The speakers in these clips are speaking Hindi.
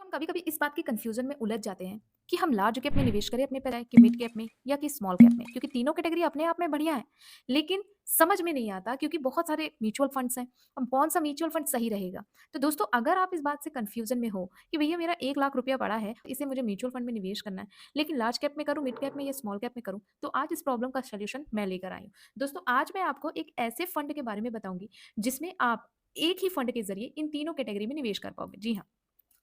हम कभी-कभी इस बात के कन्फ्यूज़न में उलझ जाते हैं कि हम लार्ज कैप में निवेश करें अपने पैसे कि मिड कैप में या कि स्मॉल कैप में, क्योंकि तीनों कैटेगरी अपने आप में बढ़िया है। लेकिन समझ में नहीं आता क्योंकि बहुत सारे म्यूचुअल फंड्स हैं, अब कौन-सा म्यूचुअल फंड सही रहेगा? तो दोस्तों अगर आप इस बात से कन्फ्यूज़न में हो कि भैया मेरा 1 लाख रुपया पड़ा है, इसे मुझे म्यूचुअल फंड में निवेश करना है, लेकिन लार्ज कैप में करूँ, मिड कैप में या स्मॉल कैप में करूँ, तो आज इस प्रॉब्लम का सॉल्यूशन मैं लेकर आई हूँ। दोस्तों आज मैं आपको एक ऐसे फंड के बारे में बताऊँगी, जिसमें आप एक ही फंड के ज़रिए इन तीनों कैटेगरी में निवेश कर पाओगे। जी हाँ।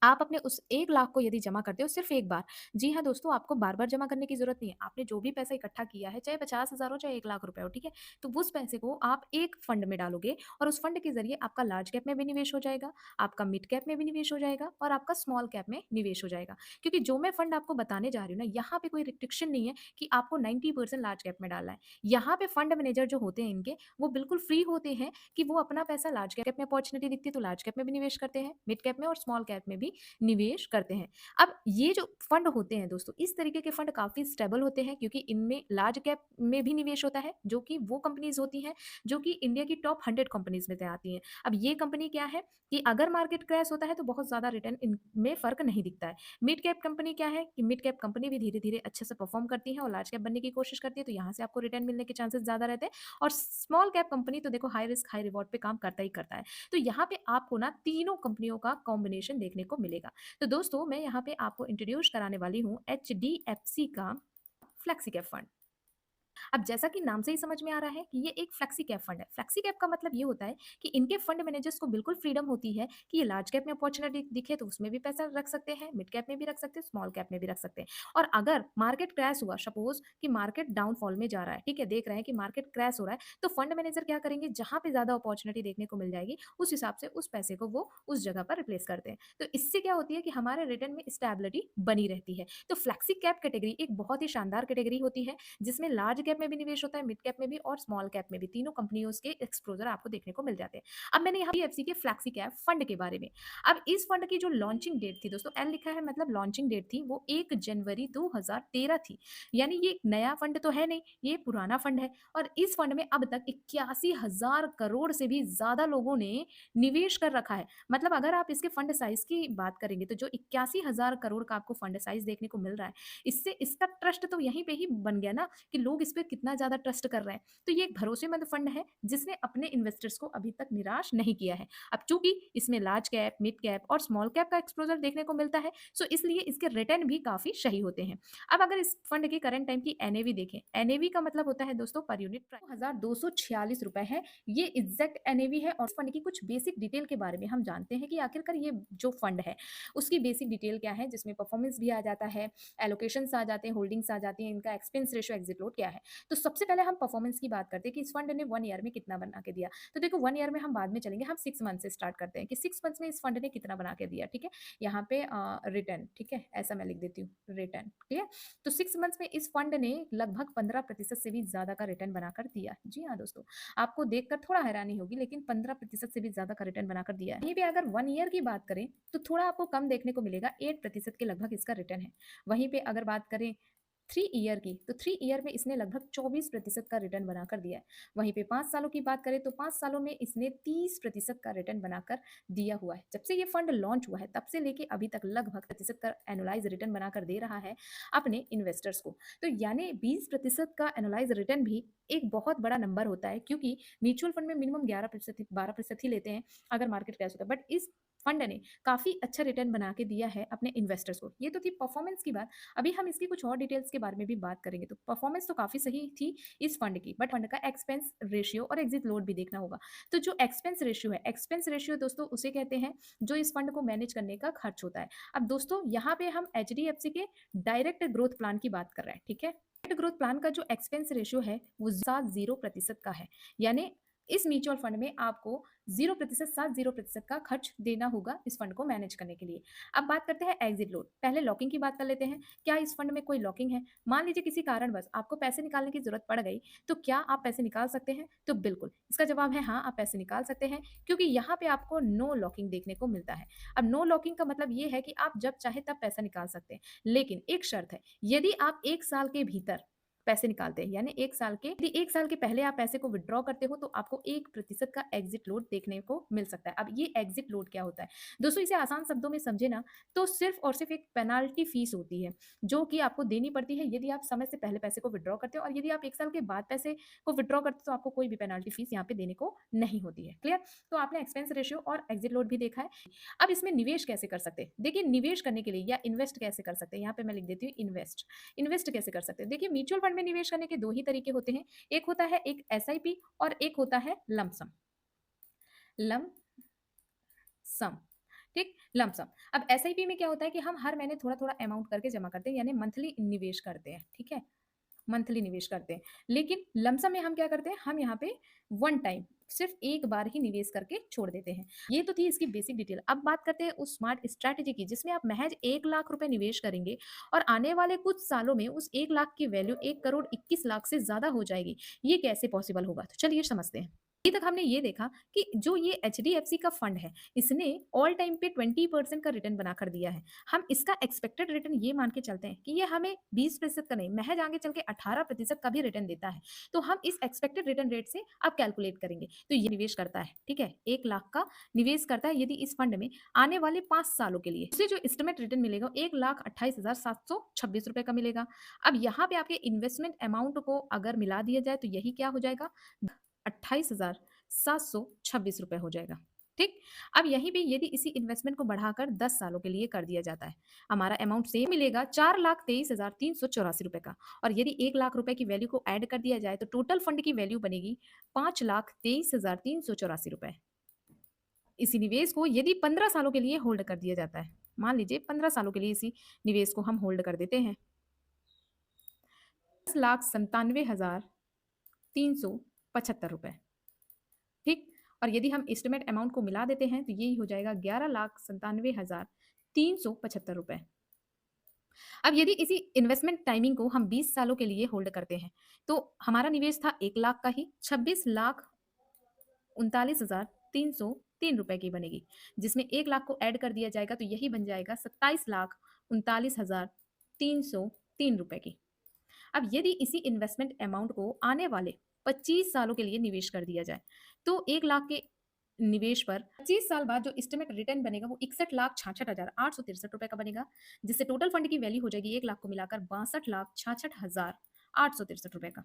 आप अपने उस 1 लाख को यदि जमा करते हो सिर्फ़ एक बार, जी हाँ दोस्तों, आपको बार-बार जमा करने की ज़रूरत नहीं है। आपने जो भी पैसा इकट्ठा किया है, चाहे 50,000 हो, चाहे 1 लाख रुपए हो, ठीक है? तो उस पैसे को आप एक फंड में डालोगे और उस फंड के ज़रिए आपका लार्ज कैप में भी निवेश हो जाएगा, आपका मिड कैप में भी निवेश हो जाएगा और आपका स्मॉल कैप में निवेश हो जाएगा। क्योंकि जो मैं फंड आपको बताने जा रही हूँ ना, यहाँ पे कोई रिस्ट्रिक्शन नहीं है कि आपको 90% लार्ज कैप में डालना है। यहाँ पे फंड मैनेजर जो होते हैं इनके, वो बिल्कुल फ्री होते हैं कि वो अपना पैसा लार्ज कैप में अपॉर्च्युनिटी दिखती है तो लार्ज कैप में भी निवेश करते हैं, मिड कैप में और स्मॉल कैप में भी निवेश करते हैं। अब ये जो फंड होते हैं दोस्तों, इस तरीके के फंड काफ़ी स्टेबल होते हैं क्योंकि इनमें लार्ज कैप में भी निवेश होता है, जो कि वो कंपनीज़ होती हैं, जो कि इंडिया की टॉप 100 कंपनीज़ में से आती हैं। अब ये कंपनी क्या है कि अगर मार्केट क्रैश होता है तो बहुत ज़्यादा रिटर्न इनमें फ़र्क नहीं दिखता है। मिड कैप कंपनी क्या है कि मिड कैप कंपनी भी धीरे-धीरे अच्छे से परफ़ॉर्म करती है और लार्ज कैप बनने की कोशिश करती है, तो यहाँ से आपको रिटर्न मिलने के चांसेस ज़्यादा रहते हैं और स्मॉल कैप कंपनी तो देखो हाई रिस्क, हाई रिवॉर्ड पे काम करता ही करता है। तो यहाँ पे आपको ना तीनों कंपनियों का कॉम्बिनेशन देखने को मिलेगा। तो दोस्तों मैं यहाँ पे आपको इंट्रोड्यूस कराने वाली हूँ एचडीएफसी का फ्लेक्सी कैप फंड। अब जैसा कि नाम से ही समझ में आ रहा है कि ये एक फ्लेक्सी कैप फंड है। फ्लेक्सी कैप का मतलब ये होता है कि इनके फंड मैनेजर्स को बिल्कुल फ्रीडम होती है कि ये लार्ज कैप में अपॉर्चुनिटी दिखे तो उसमें भी पैसा रख सकते हैं, मिड कैप में भी रख सकते हैं, स्मॉल कैप में भी रख सकते हैं। और अगर मार्केट क्रैश हुआ, सपोज कि मार्केट डाउनफॉल में जा रहा है, ठीक है, देख रहे हैं कि मार्केट क्रैश हो रहा है, तो फंड मैनेजर क्या करेंगे, जहां पे ज्यादा अपॉर्चुनिटी देखने को मिल जाएगी उस हिसाब से उस पैसे को वो उस जगह पर रिप्लेस करते हैं। तो इससे क्या होती है कि हमारे रिटर्न में स्टेबिलिटी बनी रहती है। तो फ्लेक्सी कैप कैटेगरी एक बहुत ही शानदार कैटेगरी होती है जिसमें लार्ज कैप में भी निवेश होता है, मिड कैप में भी और स्मॉल कैप में भी, तीनों कंपनियों के एक्सपोज़र आपको देखने को मिल जाते हैं। अब मैंने यहाँ एफसी के फ्लैक्सी कैप फंड के बारे में। अब इस फंड की जो लॉन्चिंग डेट थी दोस्तों, एल लिखा है मतलब लॉन्चिंग डेट थी, वो 1 जनवरी 2013 थी। यानी ये एक नया फंड तो है नहीं, ये पुराना फंड है और इस फंड में अब तक 81,000 करोड़ से भी ज़्यादा लोगों ने निवेश कर रखा है। मतलब अगर आप इसके फंड साइज़ की बात करेंगे तो जो 81,000 करोड़ का आपको फंड साइज़ देखने को मिल रहा है, इससे इसका ट्रस्ट तो यहीं पे ही बन गया ना कि लोग इस पे कितना ज़्यादा ट्रस्ट कर रहे हैं। तो ये एक भरोसेमंद फंड है जिसने अपने इन्वेस्टर्स को अभी तक निराश नहीं किया है। अब चूँकि इसमें लार्ज कैप, मिड कैप और स्मॉल कैप का एक्सपोज़र देखने को मिलता है, सो इसलिए इसके रिटर्न भी काफ़ी सही होते हैं। अब अगर इस फंड की करंट टाइम की एनएवी देखें, एनएवी का मतलब होता है दोस्तों पर यूनिट प्राइस ₹2,246 है। ये एग्ज़ैक्ट एनएवी है और फंड की कुछ बेसिक डिटेल के बारे में हम जानते हैं कि आखिरकार ये जो फंड है, उसकी बेसिक डिटेल क्या है, जिसमें परफॉर्मेंस भी आ जाता है, एलोकेशंस आ जाते हैं, होल्डिंग्स आ जाती हैं, इनका एक्सपेंस रेशियो, एग्जिट लोड क्या है। तो सबसे पहले हम परफॉर्मेंस की बात करते हैं कि इस फंड ने 1 ईयर में कितना बना के दिया। तो देखो 1 ईयर में हम बाद में चलेंगे, हम 6 मंथ से स्टार्ट करते हैं कि 6 मंथ्स में इस फंड ने कितना बना के दिया, ठीक है। यहाँ पे रिटर्न, ठीक है, ऐसा मैं लिख देती हूँ, रिटर्न, ठीक है। तो 6 मंथ्स में इस फंड ने लगभग 15% से भी ज़्यादा का रिटर्न बनाकर दिया। जी हाँ दोस्तों, आपको देखकर थोड़ा हैरानी होगी लेकिन 15% से भी ज़्यादा का रिटर्न बनाकर दिया है। यहीं पे अगर 1 ईयर की बात करें तो थोड़ा आपको कम देखने को मिलेगा, 8% के लगभग इसका रिटर्न है। वहीं पे अगर बात करें 3 ईयर की, तो 3 ईयर में इसने लगभग 24% का रिटर्न बनाकर दिया है। वहीं पे 5 सालों की बात करें तो 5 सालों में इसने 30% का रिटर्न बनाकर दिया हुआ है। जब से ये फंड लॉन्च हुआ है तब से लेके अभी तक लगभग प्रतिशत का एनुअलाइज़ रिटर्न बनाकर दे रहा है अपने इन्वेस्टर्स को। तो यानी 20% का एनुअलाइज़ रिटर्न भी एक बहुत बड़ा नंबर होता है क्योंकि म्यूचुअल फंड में मिनिमम 11% 12% ही लेते हैं अगर मार्केट क्रैश होता है। बट इस फंड ने काफ़ी अच्छा रिटर्न बना के दिया है अपने इन्वेस्टर्स को। ये तो थी परफॉर्मेंस की बात। अभी हम इसकी कुछ और डिटेल्स के बारे में भी बात करेंगे। तो परफॉर्मेंस तो काफ़ी सही थी इस फंड की, बट फंड का एक्सपेंस रेशियो और एग्जिट लोड भी देखना होगा। तो जो एक्सपेंस रेशियो है, एक्सपेंस रेशियो दोस्तों उसे कहते हैं जो इस फंड को मैनेज करने का खर्च होता है। अब दोस्तों यहाँ पे हम एचडीएफसी के डायरेक्ट ग्रोथ प्लान की बात कर रहे हैं, ठीक है। डायरेक्ट ग्रोथ प्लान का जो एक्सपेंस रेशियो है वो 0% का है। यानी इस म्यूचुअल फंड में आपको 0% 0% का खर्च देना होगा इस फंड को मैनेज करने के लिए। अब बात करते हैं एग्जिट लोड। पहले लॉकिंग की बात कर लेते हैं। क्या इस फंड में कोई लॉकिंग है? मान लीजिए किसी कारणवश आपको पैसे निकालने की ज़रूरत पड़ गई, तो क्या आप पैसे निकाल सकते हैं? तो बिल्कुल, इसका जवाब है हाँ, आप पैसे निकाल सकते हैं क्योंकि यहाँ पे आपको नो लॉकिंग देखने को मिलता है। अब नो लॉकिंग का मतलब ये है कि आप जब चाहे तब पैसा निकाल सकते हैं। लेकिन एक शर्त है, यदि आप 1 साल के भीतर पैसे निकालते हैं, यानी 1 साल के यदि 1 साल के पहले आप पैसे को विथड्रॉ करते हो तो आपको 1% का एग्ज़िट लोड देखने को मिल सकता है। अब ये एग्ज़िट लोड क्या होता है? दोस्तों इसे आसान शब्दों में समझे ना तो सिर्फ़ और सिर्फ़ एक पेनल्टी फ़ीस होती है, जो कि आपको देनी पड़ती है यदि आप समय से पहले पैसे को विथड्रॉ करते हो और यदि आप 1 साल के बाद पैसे को विथड्रॉ करते हो तो आपको कोई भी पेनल्टी फ़ीस यहाँ पे देने को नहीं होती है। क्लियर? तो आपने एक्सपेंस रेशियो और एग्ज़िट लोड भी देखा है। अब इसमें निवेश कैसे कर सकते हैं? देखिए निवेश करने के लिए या इन्वेस्ट कैसे कर सकते हैं? यहाँ पे मैं लिख देती हूँ इन्वेस्ट। इन्वेस्ट कैसे कर सकते हैं? देखिए म्यूचुअल फंड में निवेश करने के 2 ही तरीके होते हैं। एक होता है एक एसआईपी और एक होता है लंप सम। लंप सम, ठीक? लंप सम। अब एसआईपी में क्या होता है कि हम हर महीने थोड़ा-थोड़ा अमाउंट करके जमा करते हैं यानी मंथली निवेश करते हैं, ठीक है? मंथली निवेश करते हैं। लेकिन लमसम में हम क्या करते हैं, हम यहाँ पे वन टाइम सिर्फ़ एक बार ही निवेश करके छोड़ देते हैं। ये तो थी इसकी बेसिक डिटेल। अब बात करते हैं उस स्मार्ट स्ट्रैटेजी की जिसमें आप महज़ 1 लाख रुपए निवेश करेंगे और आने वाले कुछ सालों में उस 1 लाख की वैल्यू 1 करोड़ 21 लाख से ज़्यादा हो जाएगी। ये कैसे पॉसिबल होगा? तो चलिए समझते हैं। अभी तक हमने ये देखा कि जो ये एचडीएफसी का फंड है, इसने ऑल टाइम पे 20% का रिटर्न बनाकर दिया है। हम इसका एक्सपेक्टेड रिटर्न ये मान के चलते हैं कि ये हमें 20% का नहीं, महज़ आगे चल के 18% का भी रिटर्न देता है। तो हम इस एक्सपेक्टेड रिटर्न रेट से अब कैलकुलेट करेंगे। तो ये निवेश करता है, ठीक है? 1 लाख का निवेश करता है यदि इस फंड में आने वाले 5 सालों के लिए। उसे जो एस्टिमेट रिटर्न मिलेगा 1,28,726 रुपए का मिलेगा। अब यहाँ पे आपके इन्वेस्टमेंट अमाउंट को अगर मिला दिया जाए तो यही क्या हो जाएगा? 28,726 रुपए हो जाएगा। ठीक? अब यहीं पे यदि इसी इन्वेस्टमेंट को बढ़ाकर 10 सालों के लिए कर दिया जाता है, हमारा अमाउंट सेम मिलेगा 4,23,384 रुपए का और यदि 1 लाख रुपए की वैल्यू को ऐड कर दिया जाए तो टोटल फंड की वैल्यू बनेगी 5,23,384 रुपए। इसी निवेश को यदि 15 सालों के लिए होल्ड कर दिया जाता है, मान लीजिए 15 सालों के लिए इसी निवेश को हम होल्ड कर देते हैं, 10,97,375 रुपए। ठीक? और यदि हम एस्टिमेट अमाउंट को मिला देते हैं तो यही हो जाएगा 11,97,375 रुपए। अब यदि इसी इन्वेस्टमेंट टाइमिंग को हम 20 सालों के लिए होल्ड करते हैं, तो हमारा निवेश था 1 लाख का ही 26,39,303 रुपए की बनेगी, जिसमें 1 लाख को ऐड कर दिया जाएगा तो यही बन जाएगा 27,39,303 रुपए की। अब यदि इसी इन्वेस्टमेंट अमाउंट को आने वाले 25 सालों के लिए निवेश कर दिया जाए, तो 1 लाख के निवेश पर 25 साल बाद जो एस्टिमेट रिटर्न बनेगा वो 61,66,863 रुपए का बनेगा, जिससे टोटल फंड की वैल्यू हो जाएगी 1 लाख को मिलाकर 62,66,863 रुपए का।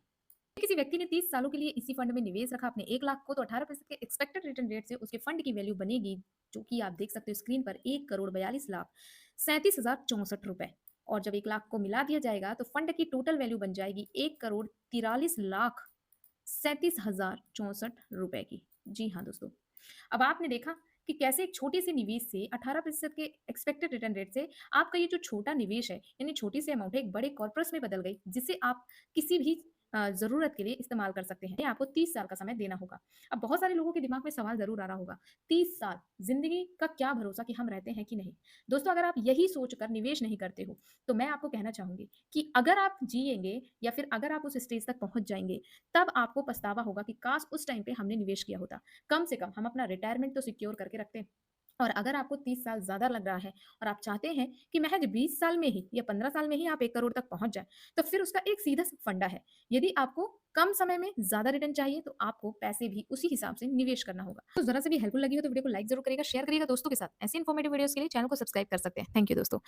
किसी व्यक्ति ने 30 सालों के लिए इसी फंड में निवेश रखा अपने 1 लाख को तो 18% के एक्सपेक्टेड रिटर्न रेट से उसके फंड की वैल्यू बनेगी, जो कि आप देख सकते हो स्क्रीन पर 1,42,37,064 रुपए। और जब 1 लाख को मिला दिया जाएगा तो फंड की टोटल वैल्यू बन जाएगी 1,43,37,064 रुपए की। जी हाँ दोस्तों। अब आपने देखा कि कैसे एक छोटे से निवेश से 18% के एक्सपेक्टेड रिटर्न रेट से आपका ये जो छोटा निवेश है, यानी छोटी सी अमाउंट है, एक बड़े कॉर्पस में बदल गई, जिसे आप किसी भी ज़रूरत के लिए इस्तेमाल कर सकते हैं। आपको 30 साल का समय देना होगा। अब बहुत सारे लोगों के दिमाग में सवाल ज़रूर आ रहा होगा, 30 साल, ज़िंदगी का क्या भरोसा कि हम रहते हैं कि नहीं? दोस्तों अगर आप यही सोचकर निवेश नहीं करते हो, तो मैं आपको कहना चाहूँगी कि अगर आप जिएँगे या फिर अगर आप उस स्टेज तक पहुँच जाएँगे, तब आपको पछतावा होगा कि काश उस टाइम पे हमने निवेश किया होता। कम से कम हम अपना रिटायरमेंट तो सिक्योर करके रखते हैं। और अगर आपको 30 साल ज़्यादा लग रहा है और आप चाहते हैं कि महज़ 20 साल में ही या 15 साल में ही आप 1 करोड़ तक पहुँच जाएँ, तो फिर उसका एक सीधा सा फंडा है। यदि आपको कम समय में ज़्यादा रिटर्न चाहिए, तो आपको पैसे भी उसी हिसाब से निवेश करना होगा। तो ज़रा-सा भी हेल्पफुल लगी हो तो वीडियो को लाइक ज़रूर करिएगा, शेयर करिएगा दोस्तों के साथ। ऐसे इन्फॉर्मेटिव वीडियोज़ के लिए चैनल को सब्सक्राइब कर सकते हैं। थैंक यू दोस्तों।